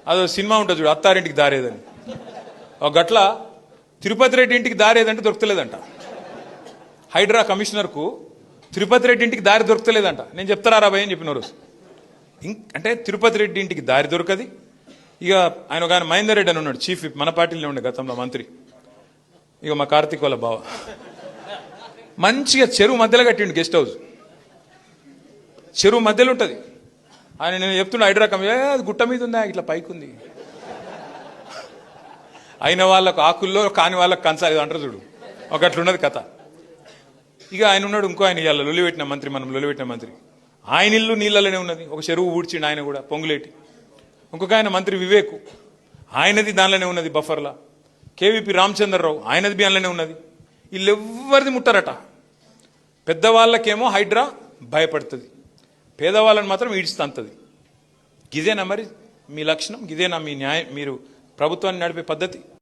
అదో సినిమా ఉంటుంది చూడు, అత్తారింటికి దారేదని. ఒక గట్ల తిరుపతి రెడ్డి ఇంటికి దారేదంటే దొరకలేదంట. హైడ్రా కమిషనర్కు తిరుపతి రెడ్డి ఇంటికి దారి దొరకలేదంట. నేను చెప్తారా రాబాయ్ అని చెప్పిన రోజు. అంటే తిరుపతి రెడ్డి ఇంటికి దారి దొరకది. ఇక ఆయన ఒక ఆయన మహేందర్ రెడ్డి అని ఉన్నాడు, చీఫ్ విప్, మన పార్టీలో ఉండే గతంలో మంత్రి. ఇక మా కార్తీక్ వాళ్ళ బావ మంచిగా చెరువు మధ్యలో కట్టిండు గెస్ట్ హౌస్. చెరువు మధ్యలో ఉంటుంది. ఆయన నేను చెప్తున్నా హైడ్రా అది గుట్ట మీద ఉందా, ఇట్లా పైకి ఉంది. అయిన వాళ్ళకు ఆకుల్లో, కాని వాళ్ళకు కంచాలి అంటారు చూడు, ఒక అట్లున్నది కథ. ఇక ఆయన ఉన్నాడు ఇంకో ఆయన, ఇవాళ లొలిపెట్టిన మంత్రి, మనం లొలిపెట్టిన మంత్రి, ఆయన ఇల్లు నీళ్ళలోనే ఉన్నది. ఒక చెరువు ఊడ్చిండు ఆయన కూడా, పొంగులేటి. ఇంకొక ఆయన మంత్రి వివేక్, ఆయనది దానిలోనే ఉన్నది బఫర్లా. కేవీపీ రామచంద్రరావు, ఆయనది దానిలోనే ఉన్నది. వీళ్ళెవ్వరిది ముట్టరట. పెద్దవాళ్ళకేమో హైడ్రా భయపడుతుంది, పేదవాళ్ళని మాత్రం ఈడ్చుతంతది. గిదేనా మరి మీ లక్షణం? గిదేనా మీ న్యాయం? మీరు ప్రభుత్వాన్ని నడిపే పద్ధతి?